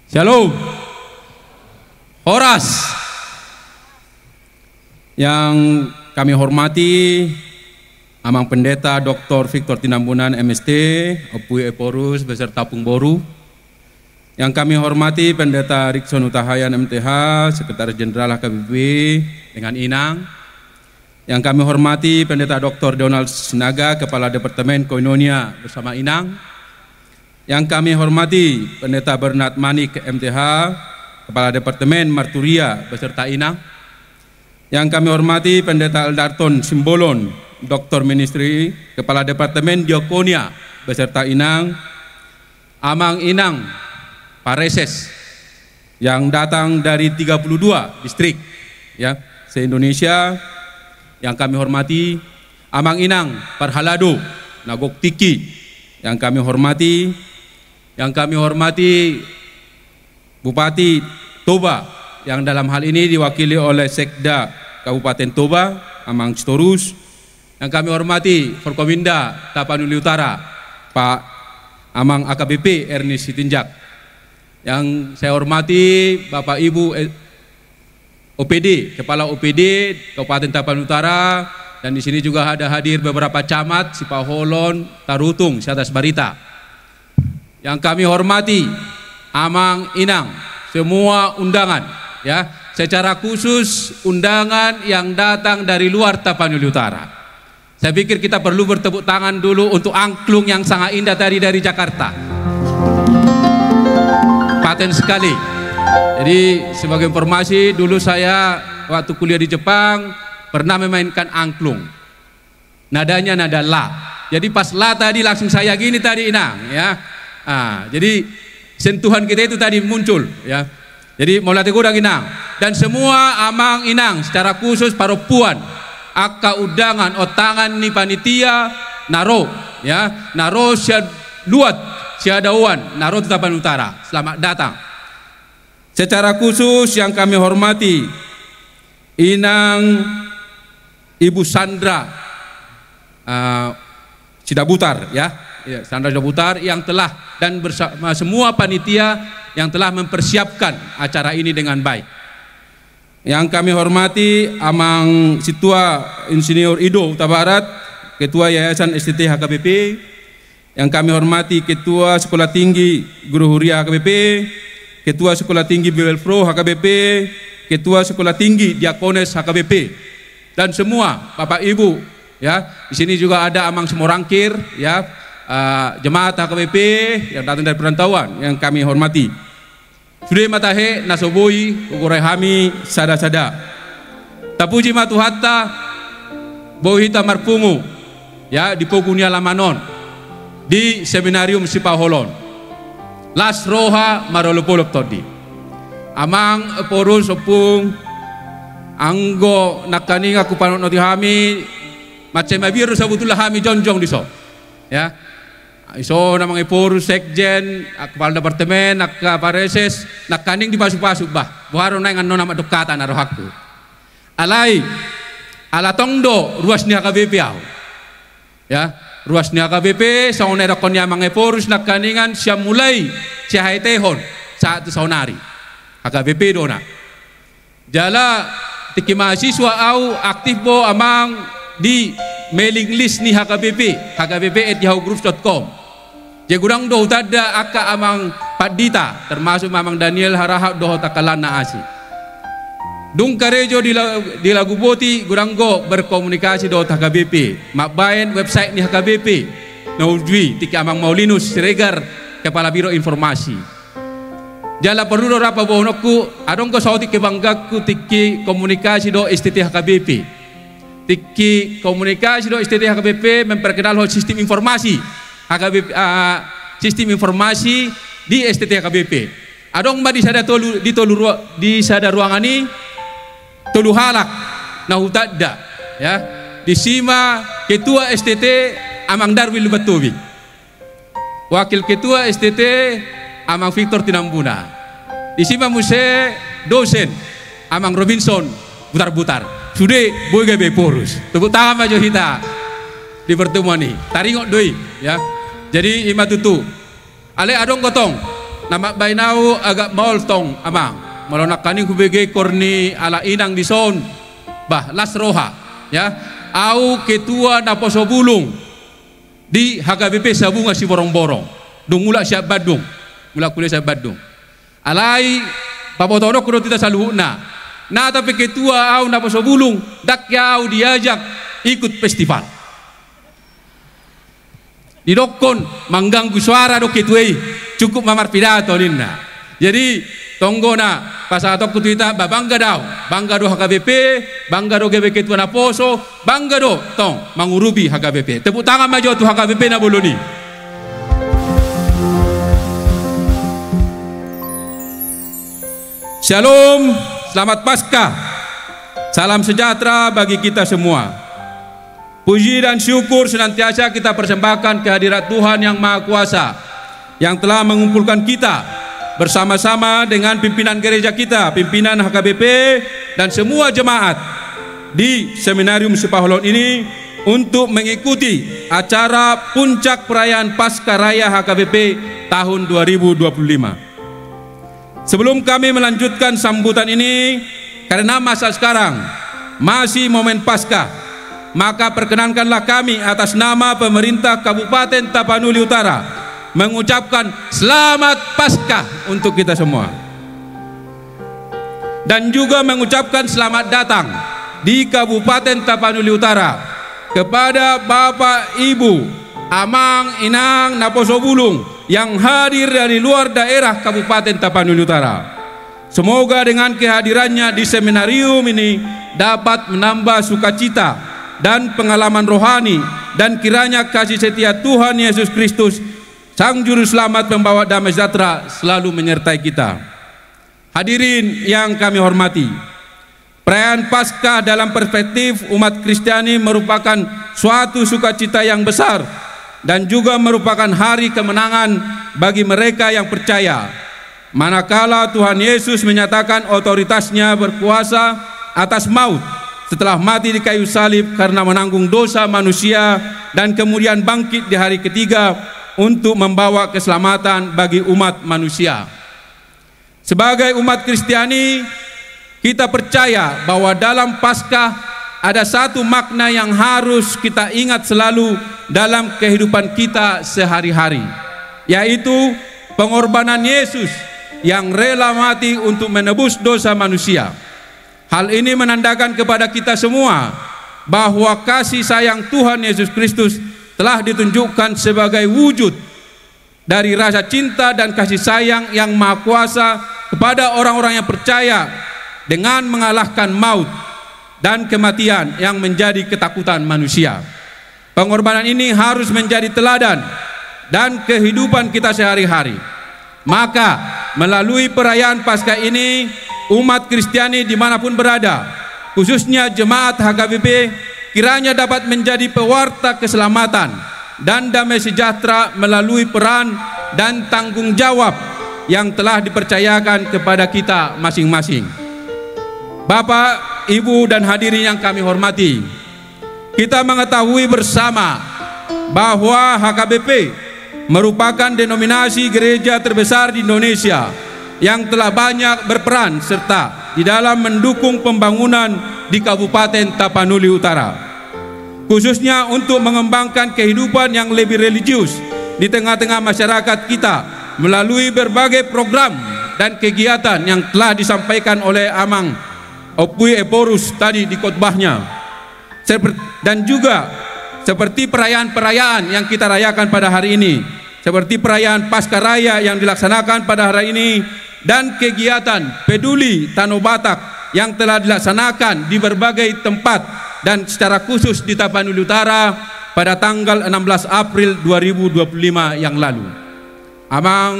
Shalom. Horas. Yang kami hormati Amang Pendeta Dr. Victor Tinambunan MST, Opui Eporus beserta Pungboru. Yang kami hormati Pendeta Rikson Utahayan MTH, Sekretaris Jenderal HKBP dengan Inang. Yang kami hormati Pendeta Dr. Donald Sinaga, Kepala Departemen Koinonia bersama Inang. Yang kami hormati Pendeta Bernard Manik MTH, Kepala Departemen Marturia beserta Inang. Yang kami hormati Pendeta Aldarton Simbolon, Doktor Ministry, Kepala Departemen Diakonia beserta Inang. Amang Inang Pareses yang datang dari 32 distrik ya, se-Indonesia. Yang kami hormati Amang Inang Parhalado Nagok Tiki yang kami hormati. Yang kami hormati Bupati Toba yang dalam hal ini diwakili oleh Sekda Kabupaten Toba Amang Sitorus. Yang kami hormati Forkominda Tapanuli Utara Pak Amang AKBP Ernest Sitinjak. Yang saya hormati Bapak Ibu OPD, Kepala OPD Kabupaten Tapanuli Utara, dan di sini juga ada hadir beberapa camat Sipaholon, Tarutung, Siatas Barita. Yang kami hormati Amang Inang, semua undangan ya, secara khusus undangan yang datang dari luar Tapanuli Utara. Saya pikir kita perlu bertepuk tangan dulu untuk angklung yang sangat indah tadi dari Jakarta. Paten sekali. Jadi sebagai informasi, dulu saya waktu kuliah di Jepang pernah memainkan angklung. Nadanya nada la. Jadi pas la tadi langsung saya gini tadi Inang ya. Jadi sentuhan kita itu tadi muncul ya. Jadi mau latih kuda Inang dan semua Amang Inang secara khusus paropuan aka udangan otangan ni panitia naro ya, naro siad luat siadawan naro Tapanuli Utara. Selamat datang. Secara khusus yang kami hormati Inang Ibu Sandra Sidabutar ya, Sandra Sidabutar yang telah dan bersama semua panitia yang telah mempersiapkan acara ini dengan baik. Yang kami hormati Amang Situa Insinyur Ido Huta Barat, Ketua Yayasan STT HKBP. Yang kami hormati Ketua Sekolah Tinggi Guru Huria HKBP, Ketua Sekolah Tinggi Bibelpro HKBP, Ketua Sekolah Tinggi Diakones HKBP, dan semua Bapak Ibu ya. Di sini juga ada Amang Semorangkir ya, jemaat HKBP yang datang dari perantauan yang kami hormati. Sudah matahe nasoboi ukurai hami sada-sada. Tapuji matuhatta bohita marpungu ya di Pogunia Lamanon di Seminarium Sipaholon. Las roha marolopolop todi. Amang porus opung anggo nakaninga kupanot noti hami macam biru sabutullah hami jonjong diso. Ya. Iso namang Eporus Sekjen, Kepala Departemen, Pareses, nakaning dipasuk-pasuk bah. Buharo na ngano nama dokata na rohakku. Alai ala tongdo ruas ni HKBP au. Ya, ruas ni HKBP saone rakon Amang Eporus nakaningan siya mulai siya haitehon saat saunari. HKBP dona. Jala tiki mahasiswa au aktif bo amang di mailing list ni HKBP, hkbp@yahoo.groups.com. Jegurang doh tada aka Amang Padita, termasuk Amang Daniel Harahap doh takalana asi. Dung karejo di lagu boti guranggo berkomunikasi doh HKBP. Makbaen website ni HKBP. Naudwi tiki Amang Maulinus Siregar, Kepala Biro Informasi. Jala perlu do rapa bohonokku, adong ko sauti kebanggaku tiki komunikasi do STT HKBP. Tiki komunikasi do STT HKBP memperkenal sistem informasi HKBP, sistem informasi di STT HKBP. Adong ba di sada ruangan ini tolu halak na hutadda ya. Di sima Ketua STT Amang Darwin Batubi. Wakil Ketua STT Amang Victor Tinambuna. Di sima muse dosen Amang Robinson butar-butar. Sudah boy gabe porus. Tepuk tangan maju kita di pertemuan ini. Taringok doi ya. Jadi ima tutu. Ale adong gotong nama bainau agak moltong amang melonak kaning kubege korni ala inang di son bah lasroha ya au ketua naposo bulung di HKBP Sabunga si borong-borong dung mula siap Badung mula kuliah siap Badung alai papotono kudo kita saluhuna nah tapi ketua au naposo bulung dak yau diajak ikut festival didokon mengganggu suara do ketuai cukup mamar pidato ninna jadi tonggona pas atok kutuita bangga do HKBP bangga do GBK ketua naposo bangga do tong mangurubi HKBP tepuk tangan maju tu HKBP na boloni. Shalom, selamat Paskah, salam sejahtera bagi kita semua. Puji dan syukur senantiasa kita persembahkan kehadirat Tuhan yang Maha Kuasa yang telah mengumpulkan kita bersama-sama dengan pimpinan gereja kita, pimpinan HKBP dan semua jemaat di Seminarium Supaholon ini untuk mengikuti acara puncak perayaan Paskah Raya HKBP tahun 2025. Sebelum kami melanjutkan sambutan ini, karena masa sekarang masih momen Paskah, maka perkenankanlah kami atas nama pemerintah Kabupaten Tapanuli Utara mengucapkan selamat Paskah untuk kita semua. Dan juga mengucapkan selamat datang di Kabupaten Tapanuli Utara kepada Bapak Ibu Amang Inang Naposo Bulung yang hadir dari luar daerah Kabupaten Tapanuli Utara. Semoga dengan kehadirannya di seminarium ini dapat menambah sukacita dan pengalaman rohani, dan kiranya kasih setia Tuhan Yesus Kristus Sang Juru Selamat pembawa damai sejahtera selalu menyertai kita. Hadirin yang kami hormati, perayaan Paskah dalam perspektif umat Kristiani merupakan suatu sukacita yang besar dan juga merupakan hari kemenangan bagi mereka yang percaya, manakala Tuhan Yesus menyatakan otoritasnya berkuasa atas maut setelah mati di kayu salib karena menanggung dosa manusia, dan kemudian bangkit di hari ketiga untuk membawa keselamatan bagi umat manusia. Sebagai umat Kristiani, kita percaya bahwa dalam Paskah ada satu makna yang harus kita ingat selalu dalam kehidupan kita sehari-hari, yaitu pengorbanan Yesus yang rela mati untuk menebus dosa manusia. Hal ini menandakan kepada kita semua bahwa kasih sayang Tuhan Yesus Kristus telah ditunjukkan sebagai wujud dari rasa cinta dan kasih sayang yang Maha Kuasa kepada orang-orang yang percaya dengan mengalahkan maut dan kematian yang menjadi ketakutan manusia. Pengorbanan ini harus menjadi teladan dan kehidupan kita sehari-hari. Maka melalui perayaan Paskah ini, umat Kristiani dimanapun berada, khususnya jemaat HKBP, kiranya dapat menjadi pewarta keselamatan dan damai sejahtera melalui peran dan tanggung jawab yang telah dipercayakan kepada kita masing-masing. Bapak, Ibu, dan hadirin yang kami hormati, kita mengetahui bersama bahwa HKBP merupakan denominasi gereja terbesar di Indonesia yang telah banyak berperan serta di dalam mendukung pembangunan di Kabupaten Tapanuli Utara, khususnya untuk mengembangkan kehidupan yang lebih religius di tengah-tengah masyarakat kita melalui berbagai program dan kegiatan yang telah disampaikan oleh Amang Opui Eporus tadi di khotbahnya, dan juga seperti perayaan-perayaan yang kita rayakan pada hari ini, seperti perayaan Paskah Raya yang dilaksanakan pada hari ini, dan kegiatan peduli Tanah Batak yang telah dilaksanakan di berbagai tempat dan secara khusus di Tapanuli Utara pada tanggal 16 April 2025 yang lalu. Amang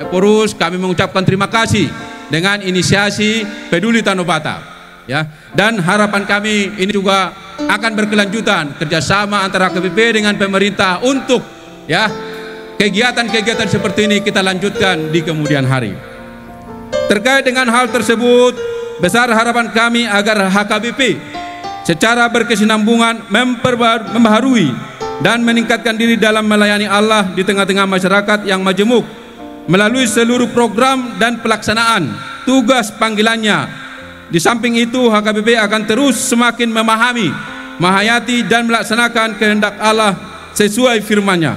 Eporus, kami mengucapkan terima kasih dengan inisiasi peduli Tanah Batak, ya, dan harapan kami ini juga akan berkelanjutan kerjasama antara KBP dengan pemerintah untuk, ya, kegiatan-kegiatan seperti ini kita lanjutkan di kemudian hari. Terkait dengan hal tersebut, besar harapan kami agar HKBP secara berkesinambungan membaharui dan meningkatkan diri dalam melayani Allah di tengah-tengah masyarakat yang majemuk, melalui seluruh program dan pelaksanaan tugas panggilannya. Di samping itu, HKBP akan terus semakin memahami, menghayati dan melaksanakan kehendak Allah sesuai firman-Nya,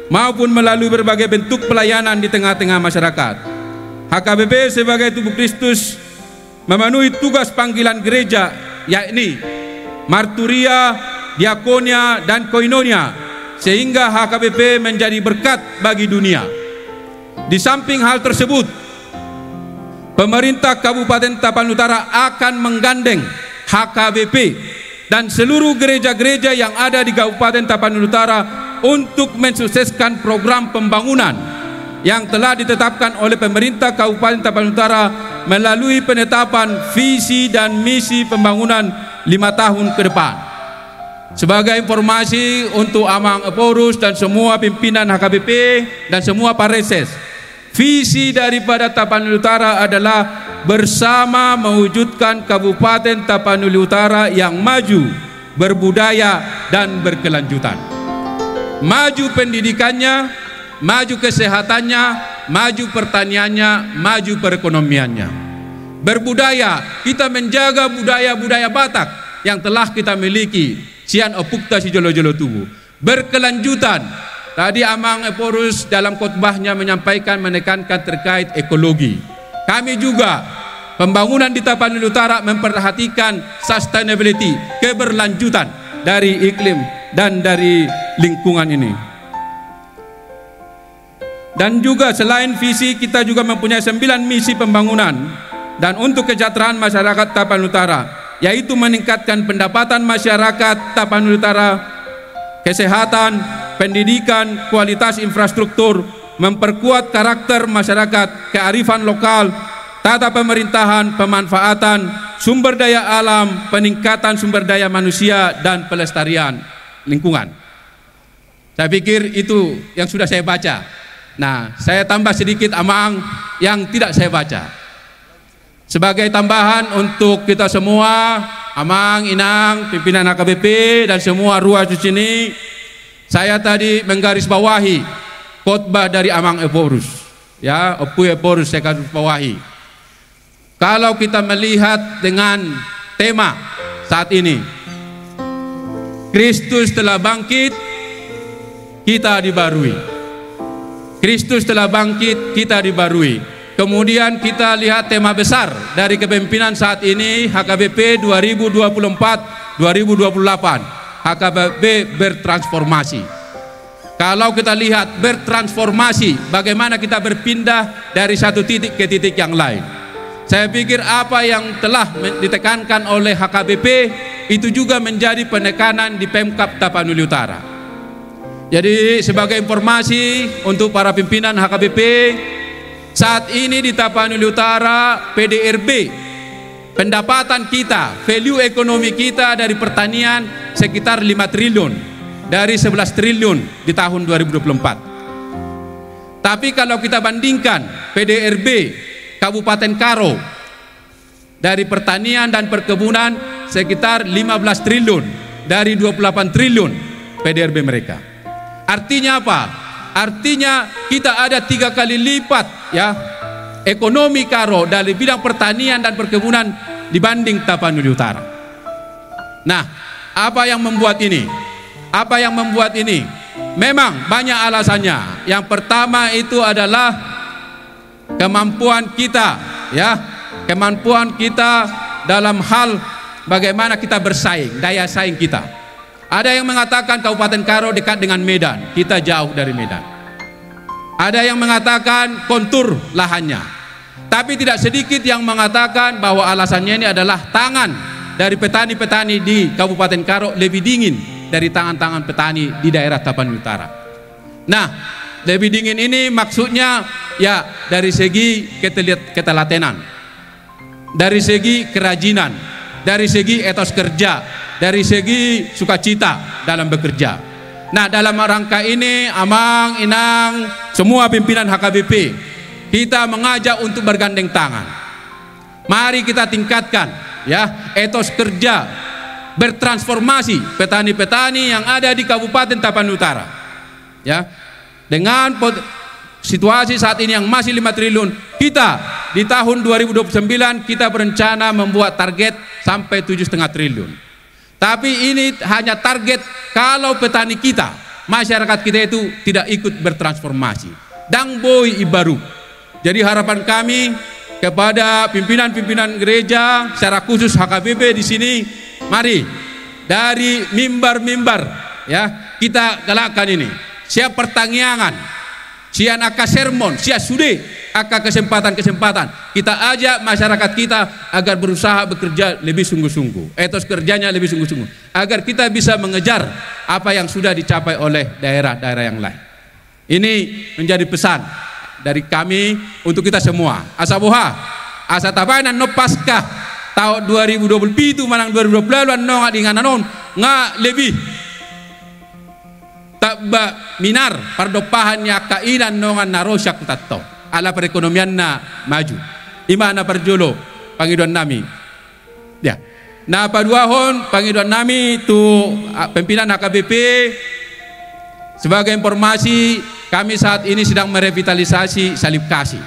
maupun melalui berbagai bentuk pelayanan di tengah-tengah masyarakat. HKBP sebagai tubuh Kristus memenuhi tugas panggilan gereja, yakni marturia, diakonia, dan koinonia, sehingga HKBP menjadi berkat bagi dunia. Di samping hal tersebut, pemerintah Kabupaten Tapanuli Utara akan menggandeng HKBP dan seluruh gereja-gereja yang ada di Kabupaten Tapanuli Utara untuk mensukseskan program pembangunan yang telah ditetapkan oleh pemerintah Kabupaten Tapanuli Utara melalui penetapan visi dan misi pembangunan 5 tahun ke depan. Sebagai informasi untuk Amang Eporus dan semua pimpinan HKBP dan semua pareses, visi daripada Tapanuli Utara adalah bersama mewujudkan Kabupaten Tapanuli Utara yang maju, berbudaya dan berkelanjutan. Maju pendidikannya, maju kesehatannya, maju pertaniannya, maju perekonomiannya. Berbudaya, kita menjaga budaya-budaya Batak yang telah kita miliki. Sian opukta si jolo-jolo tubuh. Berkelanjutan, tadi Amang Eporus dalam khotbahnya menyampaikan, menekankan terkait ekologi. Kami juga pembangunan di Tapanuli Utara memperhatikan sustainability, keberlanjutan dari iklim dan dari lingkungan ini. Dan juga selain visi, kita juga mempunyai 9 misi pembangunan dan untuk kesejahteraan masyarakat Tapanuli Utara, yaitu meningkatkan pendapatan masyarakat Tapanuli Utara, kesehatan, pendidikan, kualitas infrastruktur, memperkuat karakter masyarakat, kearifan lokal, tata pemerintahan, pemanfaatan sumber daya alam, peningkatan sumber daya manusia, dan pelestarian lingkungan. Saya pikir itu yang sudah saya baca. Nah, saya tambah sedikit Amang yang tidak saya baca. Sebagai tambahan untuk kita semua, Amang, Inang, pimpinan HKBP dan semua ruas di sini, saya tadi menggarisbawahi khotbah dari Amang Eporus, ya, Opu Eporus saya garisbawahi. Kalau kita melihat dengan tema saat ini, Kristus telah bangkit, kita dibarui. Kristus telah bangkit, kita dibarui. Kemudian kita lihat tema besar dari kepemimpinan saat ini HKBP 2024-2028. HKBP bertransformasi. Kalau kita lihat bertransformasi, bagaimana kita berpindah dari satu titik ke titik yang lain. Saya pikir apa yang telah ditekankan oleh HKBP itu juga menjadi penekanan di Pemkab Tapanuli Utara. Jadi sebagai informasi untuk para pimpinan HKBP, saat ini di Tapanuli Utara, PDRB, pendapatan kita, value ekonomi kita dari pertanian sekitar 5 triliun dari 11 triliun di tahun 2024. Tapi kalau kita bandingkan PDRB Kabupaten Karo dari pertanian dan perkebunan sekitar 15 triliun dari 28 triliun PDRB mereka. Artinya apa? Artinya kita ada 3 kali lipat, ya, ekonomi Karo dari bidang pertanian dan perkebunan dibanding Tapanuli Utara. Nah, apa yang membuat ini? Apa yang membuat ini? Memang banyak alasannya. Yang pertama itu adalah kemampuan kita, ya, kemampuan kita dalam hal bagaimana kita bersaing, daya saing kita. Ada yang mengatakan Kabupaten Karo dekat dengan Medan, kita jauh dari Medan. Ada yang mengatakan kontur lahannya. Tapi tidak sedikit yang mengatakan bahwa alasannya ini adalah tangan dari petani-petani di Kabupaten Karo lebih dingin dari tangan-tangan petani di daerah Tapanuli Utara. Nah, lebih dingin ini maksudnya ya dari segi ketelatenan, dari segi kerajinan, dari segi etos kerja, dari segi sukacita dalam bekerja. Nah, dalam rangka ini Amang, Inang, semua pimpinan HKBP, kita mengajak untuk bergandeng tangan. Mari kita tingkatkan, ya, etos kerja, bertransformasi petani-petani yang ada di Kabupaten Tapanuli Utara, ya, dengan situasi saat ini yang masih 5 triliun, kita di tahun 2029 kita berencana membuat target sampai 7,5 triliun. Tapi ini hanya target kalau petani kita, masyarakat kita itu tidak ikut bertransformasi. Dang boy ibaru. Jadi harapan kami kepada pimpinan-pimpinan gereja, secara khusus HKBP di sini, mari dari mimbar-mimbar ya kita galakkan ini. Siap pertanyaan, siap aka sermon, siap sudah aka kesempatan-kesempatan. Kita ajak masyarakat kita agar berusaha bekerja lebih sungguh-sungguh, etos kerjanya lebih sungguh-sungguh, agar kita bisa mengejar apa yang sudah dicapai oleh daerah-daerah yang lain. Ini menjadi pesan dari kami untuk kita semua. Asa boha, asa tabanan no pasca tahun 2020 itu manang 2020 no ngadingan anon nga lebih tabba minar pardopahan ya kainan no nga narosyak tato ala perekonomian na maju. Imana perjolo pangiduan nami. Ya. Na paduahon pangiduan nami tu pimpinan HKBP. Sebagai informasi, kami saat ini sedang merevitalisasi Salib Kasih.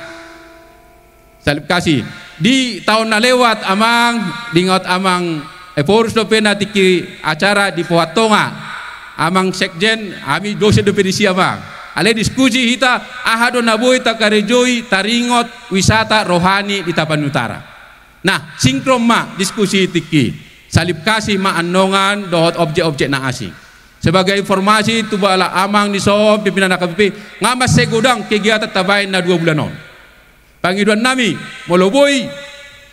Salib Kasih di tahun na lewat amang dingot amang forus dope na tiki acara di Pohatonga amang sekjen ami dosen dope di siamang ale diskusi hita ahado naboy takarejoi taringot wisata rohani di Tapan Utara. Nah sinkron ma diskusi tiki Salib Kasih ma anongan dohot objek-objek na asing. Sebagai informasi tu bala amang di sob pimpinan HKBP ngamas segudang kegiatan tabain na 2 bulan on. Pangiduan nami moloboi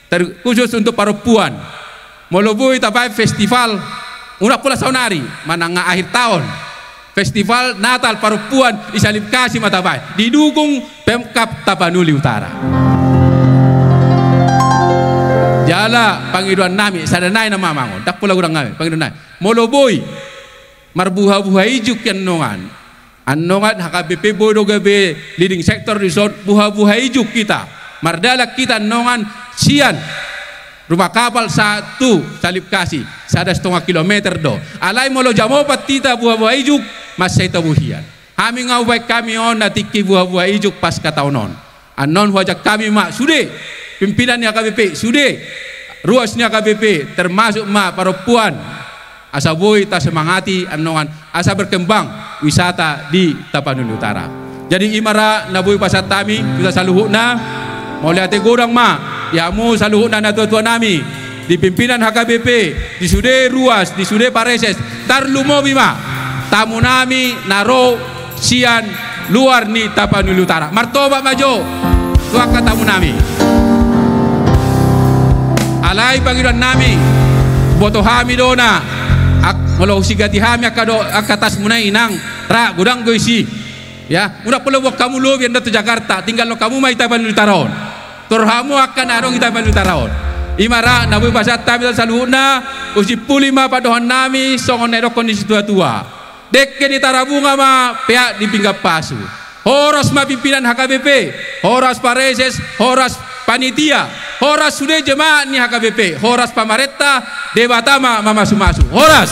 terkhusus untuk perempuan. Moloboi tabai festival unak pula saunari mananga akhir tahun. Festival Natal perempuan di Salib Kasih Matabai didukung Pemkab Tapanuli Utara. Jala pangiduan nami sadanai nama mangon dak pula urang nami pangiduan nami moloboi marbuha-buha ijuk yan nongan annongan HKBP bodo gabe leading sector resort buha-buha ijuk kita mardalak kita nongan sian rumah kapal 1 Salib Kasih 1,5 kilometer do alai molo jamopat tita buha-buha ijuk mas saya tabuhian kami ngawai kami on natiki buha-buha ijuk pas kataunon annon wajak kami mak sude pimpinan HKBP sude ruasnya HKBP termasuk mak perempuan asa boy ta semangati anongan asa berkembang wisata di Tapanuli Utara. Jadi imara na boy pasat tami kita saluhuna mau lihat gorang ma yamu saluhuna na tua nami di pimpinan HKBP di sude ruas di sude pareses tarlumo bima tamu nami naro sian luar ni Tapanuli Utara martoba majo tuaka tamu nami alai panggilan nami boto hami dona kalau sigati hami akatas munai inang ra gudang goisi ya udah perlu kamu lo yang datang Jakarta tinggal lo kamu mai Tapanuli Utara turhamu akan arong Tapanuli Utara imara nabu pasat tabi saluhuna usi pulima padohan nami songon nero kondisi tua-tua dekke di tarabunga ma pihak di pinggap pasu horas ma pimpinan HKBP horas pareses horas panitia horas sudah jemaat ni HKBP horas pamaretta debatama mama sumasu horas